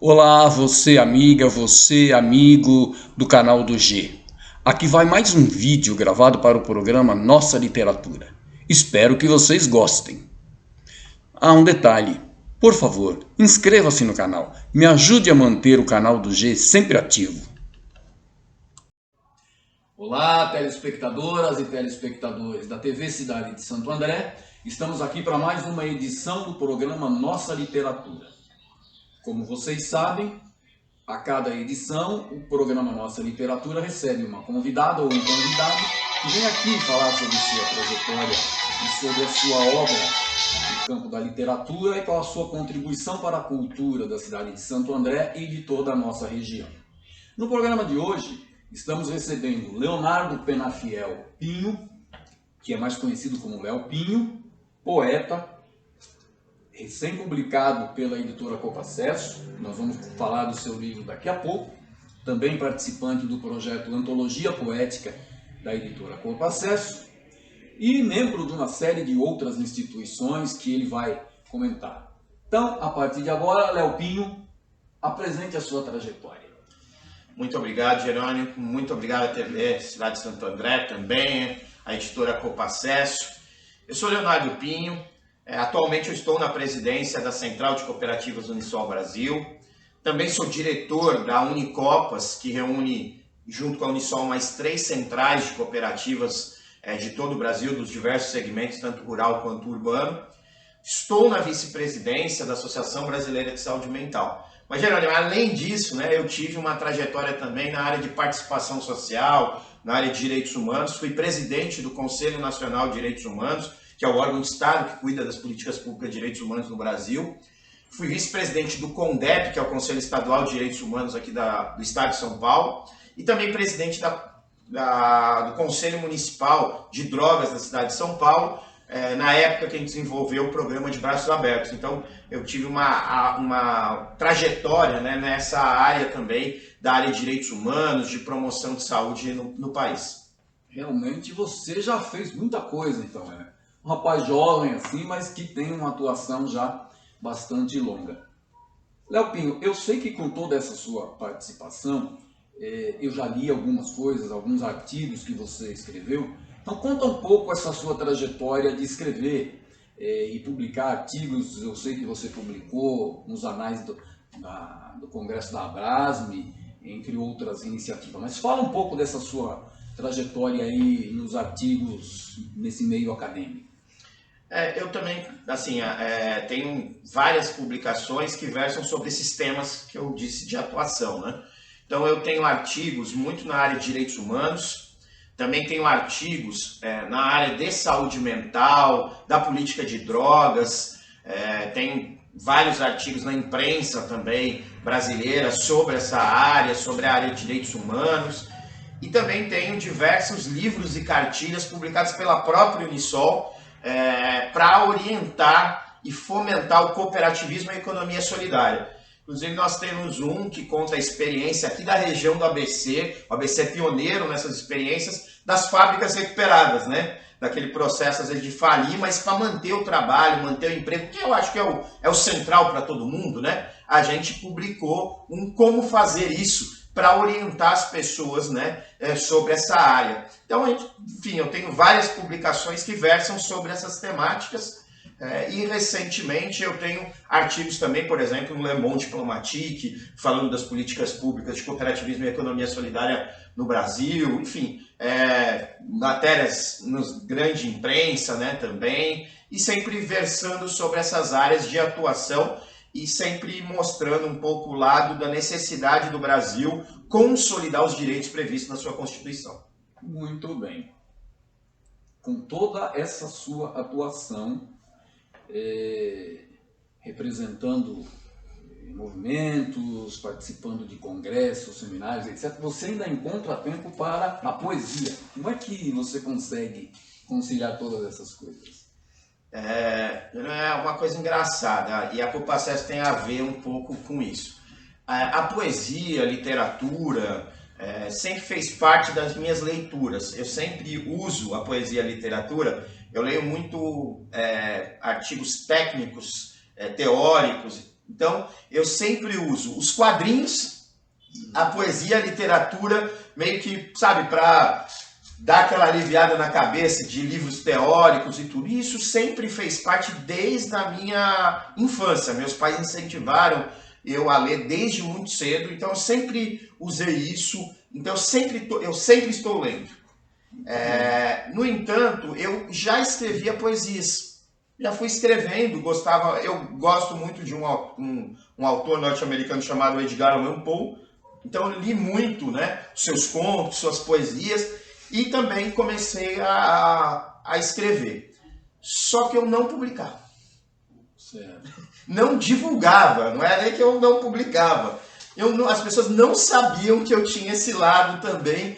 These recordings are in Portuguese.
Olá, você amiga, você amigo do canal do G. Aqui vai mais um vídeo gravado para o programa Nossa Literatura. Espero que vocês gostem. Um detalhe, por favor, inscreva-se no canal. Me ajude a manter o canal do G sempre ativo. Olá, telespectadoras e telespectadores da TV Cidade de Santo André. Estamos aqui para mais uma edição do programa Nossa Literatura. Como vocês sabem, a cada edição, o programa Nossa Literatura recebe uma convidada ou um convidado que vem aqui falar sobre sua trajetória e sobre a sua obra no campo da literatura e qual a sua contribuição para a cultura da cidade de Santo André e de toda a nossa região. No programa de hoje, estamos recebendo Leonardo Penafiel Pinho, que é mais conhecido como Léo Pinho, poeta, recém-publicado pela editora Copacesso. Nós vamos falar do seu livro daqui a pouco. Também participante do projeto Antologia Poética da editora Copacesso e membro de uma série de outras instituições que ele vai comentar. Então, a partir de agora, Léo Pinho, apresente a sua trajetória. Muito obrigado, Jerônimo. Muito obrigado à TV Cidade de Santo André também, a editora Copacesso. Eu sou Leonardo Pinho. Atualmente eu estou na presidência da Central de Cooperativas Unisol Brasil. Também sou diretor da Unicopas, que reúne, junto com a Unisol, mais 3 centrais de cooperativas de todo o Brasil, dos diversos segmentos, tanto rural quanto urbano. Estou na vice-presidência da Associação Brasileira de Saúde Mental. Mas, Jerônimo, além disso, eu tive uma trajetória também na área de participação social, na área de direitos humanos. Fui presidente do Conselho Nacional de Direitos Humanos, que é o órgão de Estado que cuida das políticas públicas de direitos humanos no Brasil. Fui vice-presidente do CONDEP, que é o Conselho Estadual de Direitos Humanos aqui do Estado de São Paulo, e também presidente do Conselho Municipal de Drogas da cidade de São Paulo, na época que a gente desenvolveu o programa de Braços Abertos. Então, eu tive uma trajetória nessa área também, da área de direitos humanos, de promoção de saúde no país. Realmente você já fez muita coisa, então, um rapaz jovem assim, mas que tem uma atuação já bastante longa. Léo Pinho, eu sei que com toda essa sua participação, eu já li algumas coisas, alguns artigos que você escreveu. Então conta um pouco essa sua trajetória de escrever e publicar artigos. Eu sei que você publicou nos anais do Congresso da Abrasme, entre outras iniciativas. Mas fala um pouco dessa sua trajetória aí nos artigos nesse meio acadêmico. Eu também, assim, tenho várias publicações que versam sobre esses temas que eu disse de atuação, né? Então eu tenho artigos muito na área de direitos humanos, também tenho artigos na área de saúde mental, da política de drogas, tenho vários artigos na imprensa também brasileira sobre essa área, sobre a área de direitos humanos, e também tenho diversos livros e cartilhas publicados pela própria Unisol, para orientar e fomentar o cooperativismo e a economia solidária. Inclusive nós temos um que conta a experiência aqui da região do ABC, o ABC é pioneiro nessas experiências das fábricas recuperadas, daquele processo às vezes de falir, mas para manter o trabalho, manter o emprego, que eu acho que é o central para todo mundo, a gente publicou um como fazer isso para orientar as pessoas sobre essa área. Então, enfim, eu tenho várias publicações que versam sobre essas temáticas e recentemente eu tenho artigos também, por exemplo, no Le Monde Diplomatique, falando das políticas públicas de cooperativismo e economia solidária no Brasil, enfim, matérias nos grande imprensa também, e sempre versando sobre essas áreas de atuação e sempre mostrando um pouco o lado da necessidade do Brasil consolidar os direitos previstos na sua Constituição. Muito bem. Com toda essa sua atuação, representando movimentos, participando de congressos, seminários, etc., você ainda encontra tempo para a poesia. Como é que você consegue conciliar todas essas coisas? É uma coisa engraçada, e a Copacesso tem a ver um pouco com isso. A poesia, a literatura, sempre fez parte das minhas leituras. Eu sempre uso a poesia e a literatura. Eu leio muito artigos técnicos, teóricos, Então, eu sempre uso os quadrinhos, a poesia, a literatura, meio que, sabe, para dar aquela aliviada na cabeça de livros teóricos e tudo. E isso sempre fez parte desde a minha infância. Meus pais incentivaram eu a ler desde muito cedo, então eu sempre usei isso. Então eu sempre estou lendo. No entanto, eu já escrevia poesias. Já fui escrevendo, eu gosto muito de um autor norte-americano chamado Edgar Allan Poe. Então eu li muito, né, seus contos, suas poesias, e também comecei a escrever. Só que eu não publicava. Certo. Não divulgava, não é nem que eu não publicava. As pessoas não sabiam que eu tinha esse lado também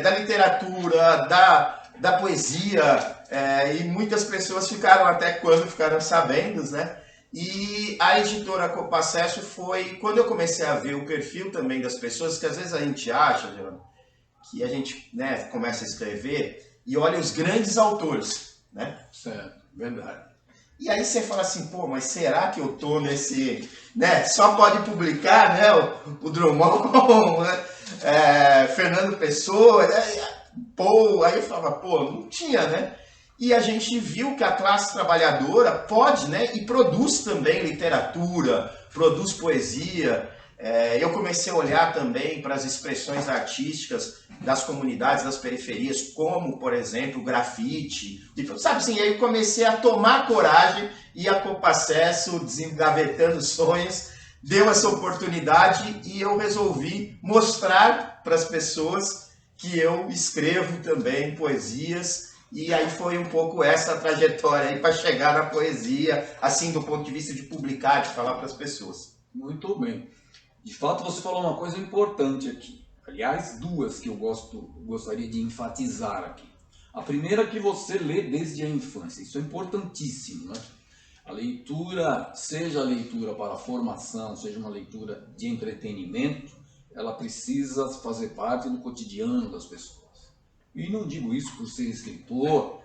da literatura, da poesia, e muitas pessoas ficaram até quando ficaram sabendo, né? E a editora Copacesso foi quando eu comecei a ver o perfil também das pessoas, que às vezes a gente acha, Geraldo, que a gente, né, começa a escrever e olha os grandes autores, né? Certo, verdade. E aí você fala assim, pô, mas será que eu tô nesse, né? Só pode publicar, né? O Drummond, né? Fernando Pessoa, né? Pô, aí eu falava, pô, não tinha, né? E a gente viu que a classe trabalhadora pode, né? E produz também literatura, produz poesia. Eu comecei a olhar também para as expressões artísticas das comunidades, das periferias, como, por exemplo, o grafite. Sabe assim, aí eu comecei a tomar coragem e a Copacesso, desengavetando sonhos, deu essa oportunidade e eu resolvi mostrar para as pessoas que eu escrevo também poesias. E aí foi um pouco essa trajetória aí para chegar na poesia, assim, do ponto de vista de publicar, de falar para as pessoas. Muito bem. De fato, você falou uma coisa importante aqui. Aliás, duas que eu gostaria de enfatizar aqui. A primeira é que você lê desde a infância. Isso é importantíssimo, né? A leitura, seja a leitura para a formação, seja uma leitura de entretenimento, ela precisa fazer parte do cotidiano das pessoas. E não digo isso por ser escritor,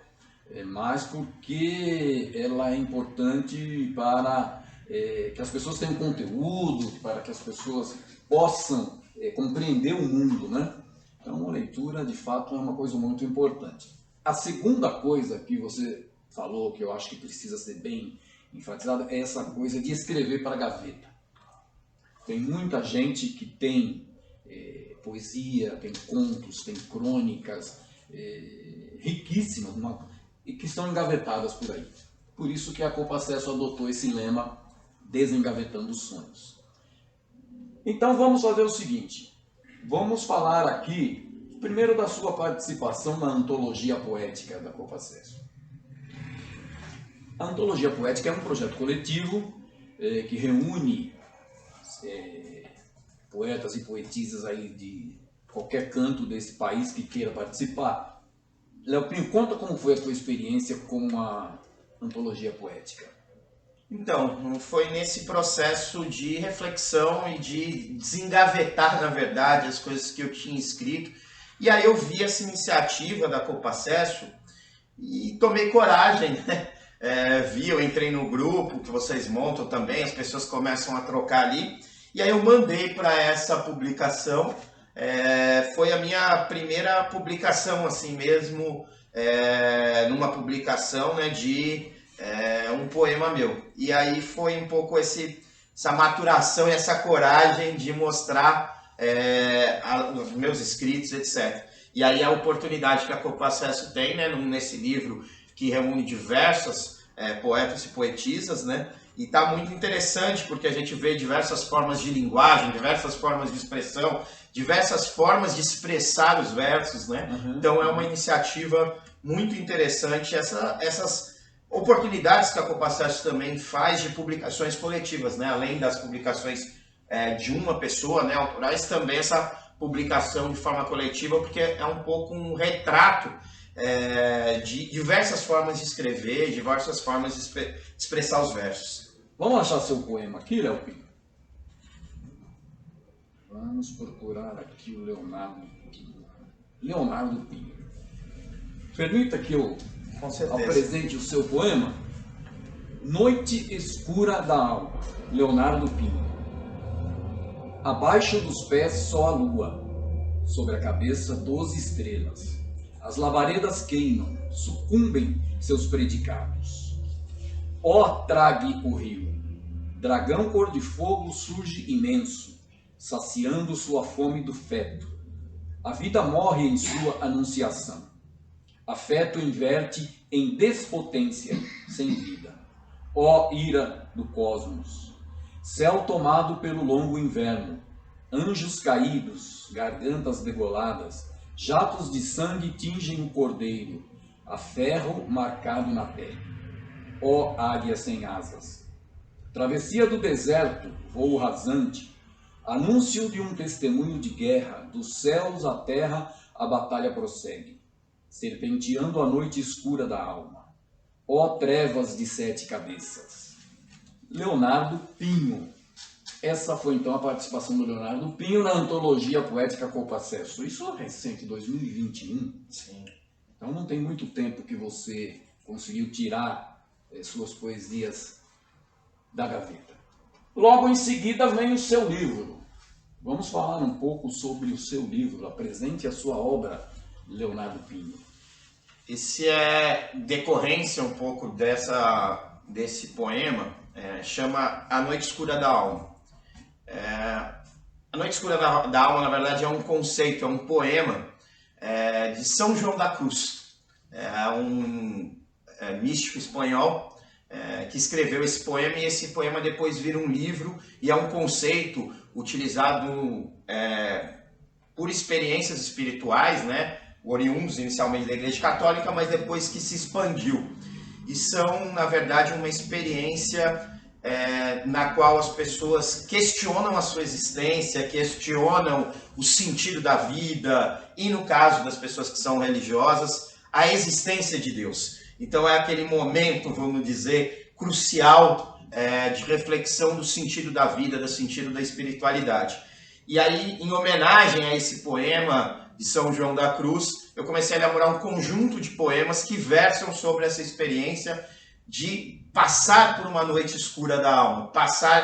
mas porque ela é importante para que as pessoas tenham conteúdo, para que as pessoas possam compreender o mundo, né? Então, a leitura, de fato, é uma coisa muito importante. A segunda coisa que você falou, que eu acho que precisa ser bem enfatizada, é essa coisa de escrever para a gaveta. Tem muita gente que tem poesia, tem contos, tem crônicas riquíssimas e que estão engavetadas por aí. Por isso que a Copacesso adotou esse lema, desengavetando os sonhos. Então vamos fazer o seguinte, vamos falar aqui primeiro da sua participação na antologia poética da Copacesso. A antologia poética é um projeto coletivo que reúne poetas e poetisas aí de qualquer canto desse país que queira participar. Léo Pinho, conta como foi a tua experiência com a antologia poética. Então, foi nesse processo de reflexão e de desengavetar, na verdade, as coisas que eu tinha escrito. E aí eu vi essa iniciativa da Copacesso e tomei coragem, né? Eu entrei no grupo que vocês montam também, as pessoas começam a trocar ali. E aí eu mandei para essa publicação. Foi a minha primeira publicação, assim mesmo, numa publicação, né, de um poema meu. E aí foi um pouco essa maturação e essa coragem de mostrar os meus escritos, etc. E aí a oportunidade que a Copacesso tem, né, nesse livro que reúne diversas poetas e poetisas, né? E está muito interessante porque a gente vê diversas formas de linguagem, diversas formas de expressão, diversas formas de expressar os versos, né? Uhum. Então é uma iniciativa muito interessante, essas oportunidades que a Copacesso também faz de publicações coletivas, né? Além das publicações de uma pessoa, né, autorais, também essa publicação de forma coletiva, porque é um pouco um retrato de diversas formas de escrever, diversas formas de expressar os versos. Vamos achar seu poema aqui, Léo Pinho? Vamos procurar aqui o Leonardo Pinho. Leonardo Pinho. Permita que eu apresente o seu poema. Noite escura da alma, Leonardo Pinho. Abaixo dos pés só a lua, sobre a cabeça 12 estrelas. As labaredas queimam, sucumbem seus predicados. Ó, trague o rio, dragão cor de fogo surge imenso, saciando sua fome do feto. A vida morre em sua anunciação. Afeto inverte em despotência sem vida. Ó ira do cosmos, céu tomado pelo longo inverno, anjos caídos, gargantas degoladas, jatos de sangue tingem o cordeiro, a ferro marcado na pele. Ó águia sem asas, travessia do deserto, voo rasante, anúncio de um testemunho de guerra, dos céus à terra a batalha prossegue, serpenteando a noite escura da alma. Ó trevas de 7 cabeças. Leonardo Pinho. Essa foi então a participação do Leonardo Pinho na antologia poética Compacesso. Isso é recente, 2021. Sim. Então não tem muito tempo que você conseguiu tirar suas poesias da gaveta. Logo em seguida vem o seu livro. Vamos falar um pouco sobre o seu livro. Apresente a sua obra, Leonardo Pinho. Esse é decorrência um pouco desse poema, chama A Noite Escura da Alma. A Noite Escura da Alma, na verdade, é um conceito, é um poema de São João da Cruz. É um místico espanhol que escreveu esse poema, e esse poema depois vira um livro, e é um conceito utilizado por experiências espirituais, né? Oriundos inicialmente da Igreja Católica, mas depois que se expandiu. E são, na verdade, uma experiência na qual as pessoas questionam a sua existência, questionam o sentido da vida, e no caso das pessoas que são religiosas, a existência de Deus. Então é aquele momento, vamos dizer, crucial de reflexão do sentido da vida, do sentido da espiritualidade. E aí, em homenagem a esse poema de São João da Cruz, eu comecei a elaborar um conjunto de poemas que versam sobre essa experiência de passar por uma noite escura da alma.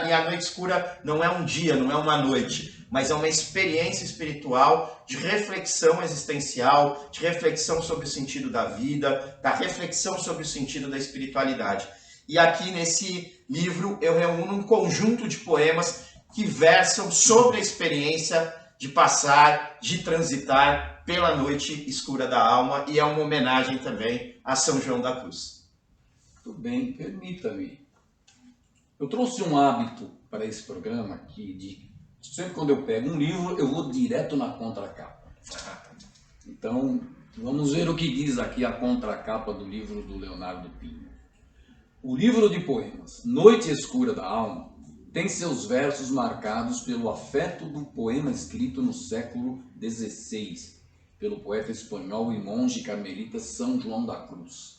E a noite escura não é um dia, não é uma noite, mas é uma experiência espiritual de reflexão existencial, de reflexão sobre o sentido da vida, da reflexão sobre o sentido da espiritualidade. E aqui nesse livro eu reúno um conjunto de poemas que versam sobre a experiência de passar, de transitar pela noite escura da alma, e é uma homenagem também a São João da Cruz. Muito bem, permita-me. Eu trouxe um hábito para esse programa aqui, sempre quando eu pego um livro, eu vou direto na contracapa. Então, vamos ver o que diz aqui a contracapa do livro do Leonardo Pinho. O livro de poemas Noite Escura da Alma tem seus versos marcados pelo afeto do poema escrito no século XVI, pelo poeta espanhol e monge carmelita São João da Cruz.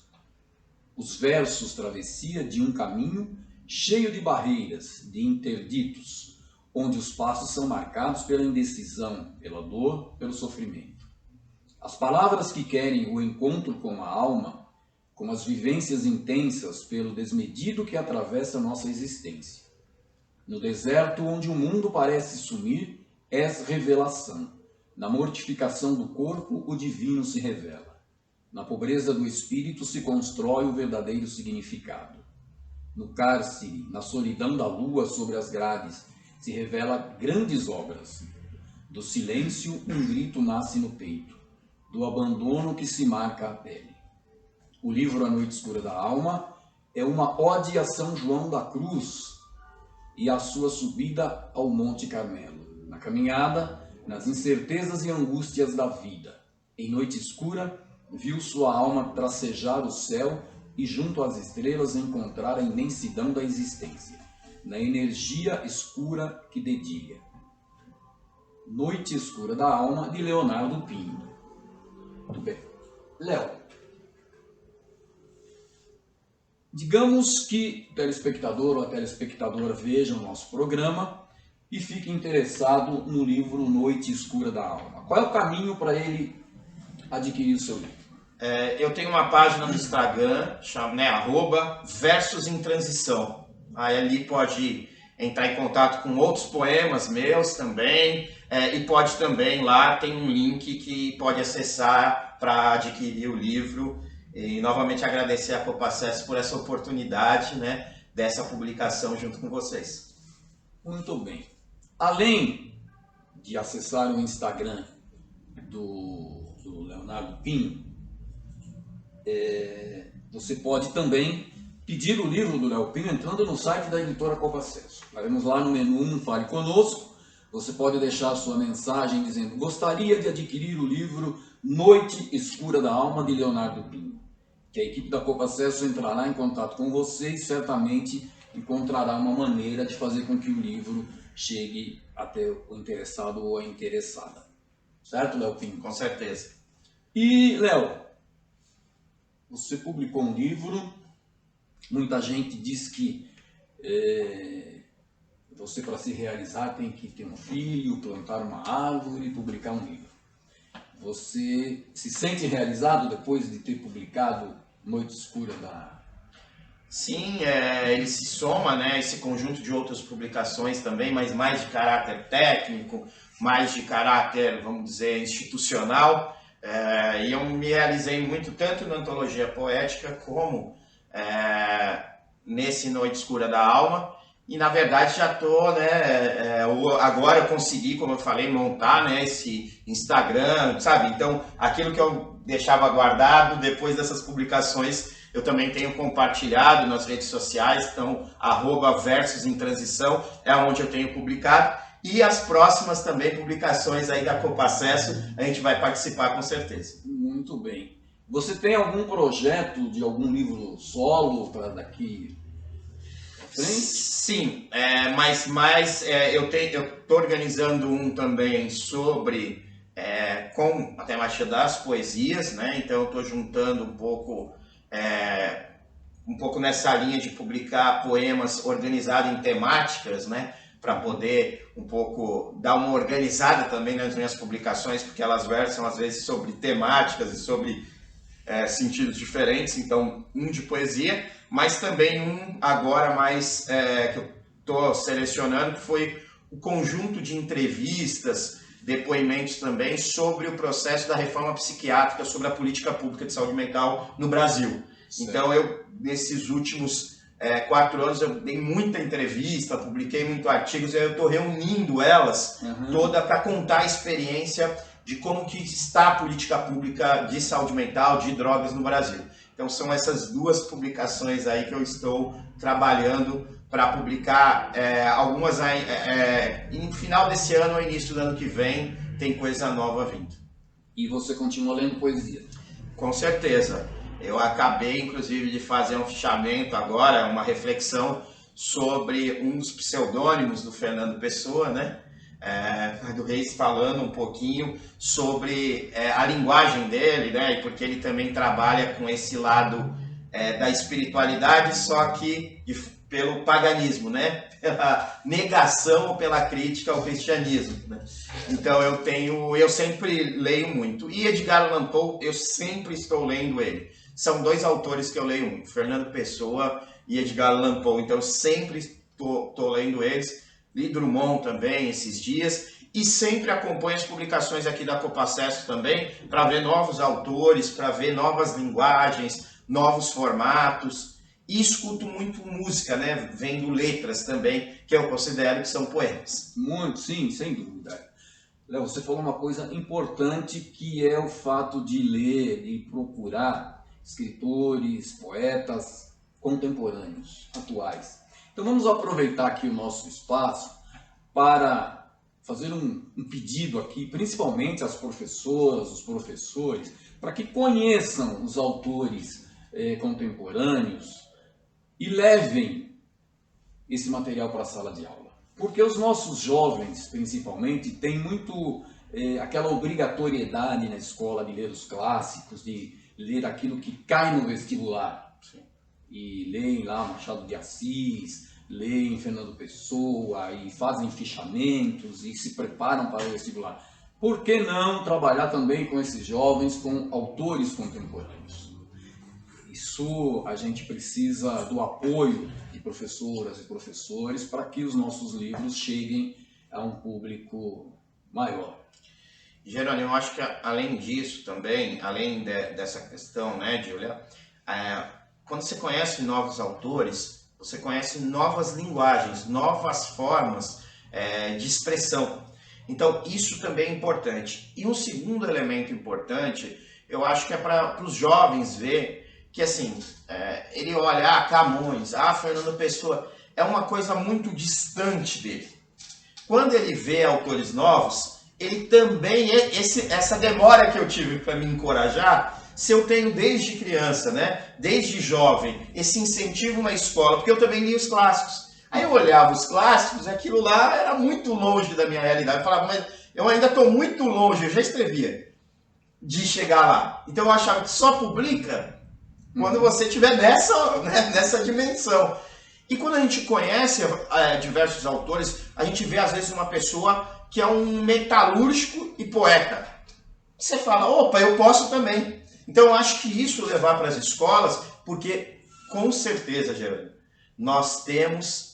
Os versos travessia de um caminho cheio de barreiras, de interditos, onde os passos são marcados pela indecisão, pela dor, pelo sofrimento. As palavras que querem o encontro com a alma, com as vivências intensas pelo desmedido que atravessa nossa existência. No deserto onde o mundo parece sumir, és revelação. Na mortificação do corpo, o divino se revela. Na pobreza do espírito se constrói o verdadeiro significado. No cárcere, na solidão da lua sobre as grades, se revela grandes obras. Do silêncio, um grito nasce no peito. Do abandono que se marca a pele. O livro A Noite Escura da Alma é uma ode a São João da Cruz e a sua subida ao Monte Carmelo. Na caminhada, nas incertezas e angústias da vida. Em noite escura, viu sua alma tracejar o céu e junto às estrelas encontrar a imensidão da existência, na energia escura que dedilha. Noite Escura da Alma, de Leonardo Pinho. Muito bem. Léo, digamos que o telespectador ou a telespectadora veja o nosso programa e fique interessado no livro Noite Escura da Alma. Qual é o caminho para ele adquirir o seu livro? Eu tenho uma página no Instagram, né, @versos em transição. Aí ali pode entrar em contato com outros poemas meus também, e pode também, lá tem um link que pode acessar para adquirir o livro. E novamente agradecer a Copacesso por essa oportunidade, né, dessa publicação junto com vocês. Muito bem. Além de acessar o Instagram do Leonardo Pinho, você pode também pedir o livro do Léo Pinho entrando no site da editora Copacesso. Vamos lá no menu Fale Conosco. Você pode deixar a sua mensagem dizendo: gostaria de adquirir o livro Noite Escura da Alma, de Leonardo Pinho. Que a equipe da Copacesso entrará em contato com você e certamente encontrará uma maneira de fazer com que o livro chegue até o interessado ou a interessada. Certo, Léo Pinho? Com certeza. E, Léo, você publicou um livro, muita gente diz que você, para se realizar, tem que ter um filho, plantar uma árvore e publicar um livro. Você se sente realizado depois de ter publicado Noite Escura da... Sim, ele se soma, né, esse conjunto de outras publicações também, mas mais de caráter técnico, mais de caráter, vamos dizer, institucional. E eu me realizei muito, tanto na antologia poética, como nesse Noite Escura da Alma. E, na verdade, já estou, né, agora eu consegui, como eu falei, montar, né, esse Instagram, sabe? Então, aquilo que eu deixava guardado, depois dessas publicações, eu também tenho compartilhado nas redes sociais. Então, @versos em transição é onde eu tenho publicado. E as próximas também publicações aí da Copacesso, a gente vai participar com certeza. Muito bem. Você tem algum projeto de algum livro solo para daqui à frente? Sim, mas eu estou organizando um também sobre, com a temática das poesias, né? Então eu estou juntando um pouco nessa linha de publicar poemas organizados em temáticas, né? Para poder um pouco dar uma organizada também nas minhas publicações, porque elas versam às vezes sobre temáticas e sobre sentidos diferentes. Então, um de poesia, mas também um agora mais que eu estou selecionando, que foi o conjunto de entrevistas, depoimentos também sobre o processo da reforma psiquiátrica, sobre a política pública de saúde mental no Brasil. Certo. Então, eu, nesses últimos 4 anos, eu dei muita entrevista, publiquei muitos artigos, e eu estou reunindo elas toda para contar a experiência de como que está a política pública de saúde mental, de drogas no Brasil. Então são essas 2 publicações aí que eu estou trabalhando para publicar, algumas no final desse ano ou início do ano que vem, tem coisa nova vindo. E você continua lendo poesia? Com certeza. Eu acabei, inclusive, de fazer um fichamento agora, uma reflexão sobre um dos pseudônimos do Fernando Pessoa, né? Do Reis, falando um pouquinho sobre a linguagem dele, né? E porque ele também trabalha com esse lado da espiritualidade, só que pelo paganismo, né? Pela negação ou pela crítica ao cristianismo, né? Então eu sempre leio muito. E Edgar Allan Poe, eu sempre estou lendo ele. São 2 autores que eu leio muito, Fernando Pessoa e Edgar Allan Poe. Então eu sempre estou lendo eles. Li Drummond também esses dias, e sempre acompanho as publicações aqui da Copacesso também, para ver novos autores, para ver novas linguagens, novos formatos, e escuto muito música, né? Vendo letras também, que eu considero que são poemas. Muito, sim, sem dúvida. Léo, você falou uma coisa importante, que é o fato de ler e procurar escritores, poetas contemporâneos, atuais. Então vamos aproveitar aqui o nosso espaço para fazer um pedido aqui, principalmente às professoras, os professores, para que conheçam os autores contemporâneos e levem esse material para a sala de aula. Porque os nossos jovens, principalmente, têm muito aquela obrigatoriedade na escola de ler os clássicos, de ler aquilo que cai no vestibular. Sim. E leem lá Machado de Assis, leem Fernando Pessoa e fazem fichamentos e se preparam para o vestibular. por que não trabalhar também com esses jovens, com autores contemporâneos? Isso a gente precisa do apoio de professoras e professores para que os nossos livros cheguem a um público maior. Jerônimo, eu acho que além disso também, além dessa questão, né, de olhar, quando você conhece novos autores, você conhece novas linguagens, novas formas de expressão. Então, isso também é importante. E um segundo elemento importante, eu acho que é para os jovens ver que, assim, ele olha, Camões, Fernando Pessoa, é uma coisa muito distante dele. Quando ele vê autores novos, ele também, essa demora que eu tive para me encorajar, se eu tenho desde criança, né, desde jovem, esse incentivo na escola, porque eu também li os clássicos. Aí eu olhava os clássicos, aquilo lá era muito longe da minha realidade. Eu falava, mas eu ainda estou muito longe, eu já escrevia, de chegar lá. Então eu achava que só publica quando você estiver nessa dimensão. E quando a gente conhece diversos autores, a gente vê às vezes uma pessoa que é um metalúrgico e poeta. Você fala, opa, eu posso também. Então eu acho que isso levar para as escolas, porque com certeza, Gerônimo, nós temos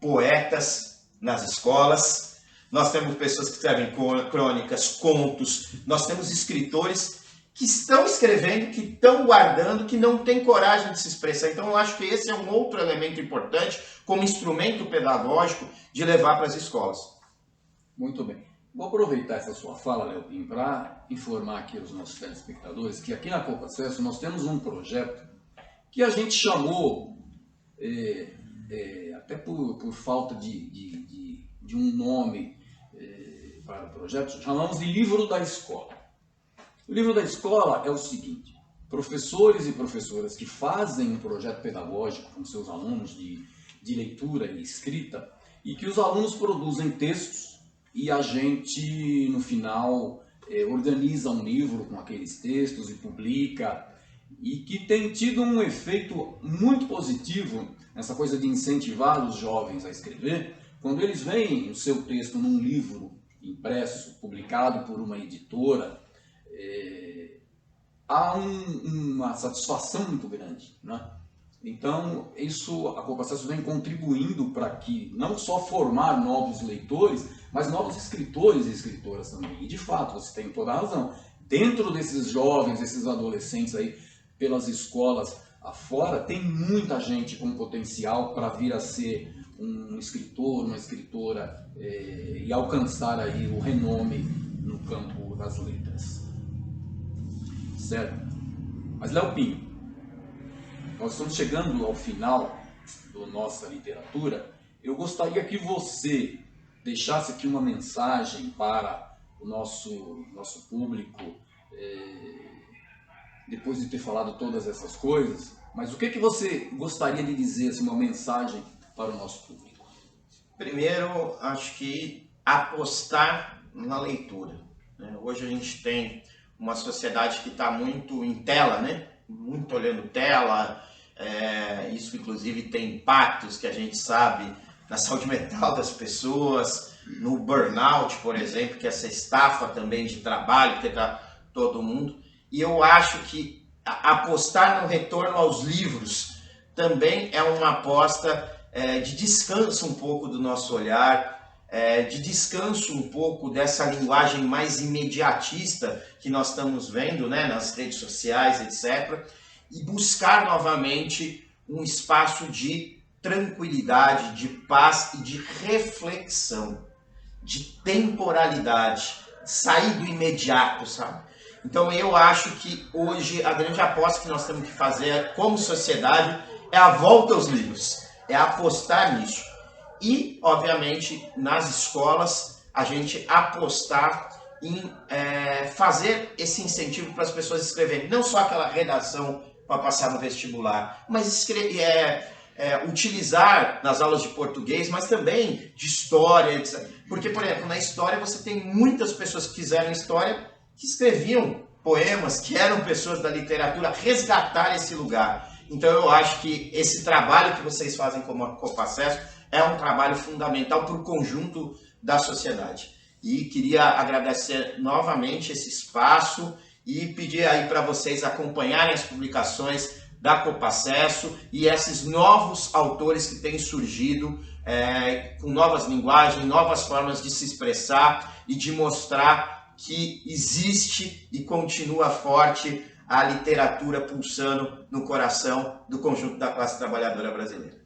poetas nas escolas, nós temos pessoas que escrevem crônicas, contos, nós temos escritores que estão escrevendo, que estão guardando, que não têm coragem de se expressar. Então eu acho que esse é um outro elemento importante como instrumento pedagógico de levar para as escolas. Muito bem. Vou aproveitar essa sua fala, Leopim, para informar aqui os nossos telespectadores que aqui na Copa Acesso nós temos um projeto que a gente chamou, até por falta de um nome para o projeto, chamamos de Livro da Escola. O livro da escola é o seguinte: professores e professoras que fazem um projeto pedagógico com seus alunos de leitura e escrita, e que os alunos produzem textos e a gente, no final, organiza um livro com aqueles textos e publica, e que tem tido um efeito muito positivo nessa coisa de incentivar os jovens a escrever. Quando eles veem o seu texto num livro impresso, publicado por uma editora, há uma satisfação muito grande, né? Então, isso, a Copa Acesso vem contribuindo para que não só formar novos leitores, mas novos escritores e escritoras também. E de fato, você tem toda a razão. Dentro desses jovens, esses adolescentes aí, pelas escolas afora, tem muita gente com potencial para vir a ser um escritor, uma escritora e alcançar aí o renome no campo das letras. Certo? Mas, Leopim, nós estamos chegando ao final da nossa literatura. Eu gostaria que você deixasse aqui uma mensagem para o nosso público, depois de ter falado todas essas coisas. Mas o que você gostaria de dizer, assim, uma mensagem para o nosso público? Primeiro, acho que apostar na leitura, né? Hoje a gente tem uma sociedade que está muito em tela, né? Muito olhando tela, isso inclusive tem impactos que a gente sabe na saúde mental das pessoas, no burnout, por exemplo, que é essa estafa também de trabalho que está todo mundo. E eu acho que apostar no retorno aos livros também é uma aposta de descanso um pouco do nosso olhar, de descanso um pouco dessa linguagem mais imediatista que nós estamos vendo, né, nas redes sociais, etc. E buscar novamente um espaço de tranquilidade, de paz e de reflexão, de temporalidade, sair do imediato, sabe? Então eu acho que hoje a grande aposta que nós temos que fazer como sociedade é a volta aos livros, é apostar nisso. E, obviamente, nas escolas, a gente apostar em fazer esse incentivo para as pessoas escreverem. Não só aquela redação para passar no vestibular, mas utilizar nas aulas de português, mas também de história, etc. Porque, por exemplo, na história você tem muitas pessoas que fizeram história que escreviam poemas, que eram pessoas da literatura, resgatar esse lugar. Então eu acho que esse trabalho que vocês fazem como a Copa Acesso é um trabalho fundamental para o conjunto da sociedade. e queria agradecer novamente esse espaço e pedir aí para vocês acompanharem as publicações da Copacesso e esses novos autores que têm surgido com novas linguagens, novas formas de se expressar e de mostrar que existe e continua forte a literatura pulsando no coração do conjunto da classe trabalhadora brasileira.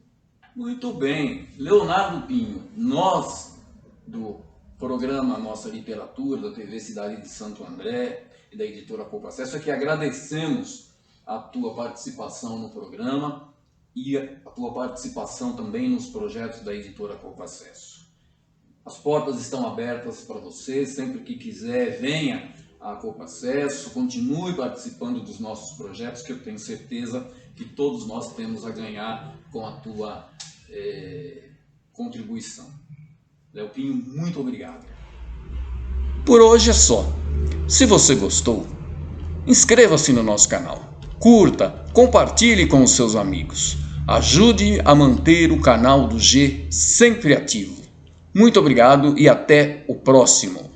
Muito bem. Leonardo Pinho, nós do programa Nossa Literatura, da TV Cidade de Santo André e da editora Copacesso, é que agradecemos a tua participação no programa e a tua participação também nos projetos da editora Copacesso. As portas estão abertas para você, sempre que quiser, venha à Copacesso, continue participando dos nossos projetos, que eu tenho certeza que todos nós temos a ganhar com a tua contribuição. Léo Pinho, muito obrigado. Por hoje é só. Se você gostou, inscreva-se no nosso canal, curta, compartilhe com os seus amigos. Ajude a manter o canal do G sempre ativo. Muito obrigado e até o próximo.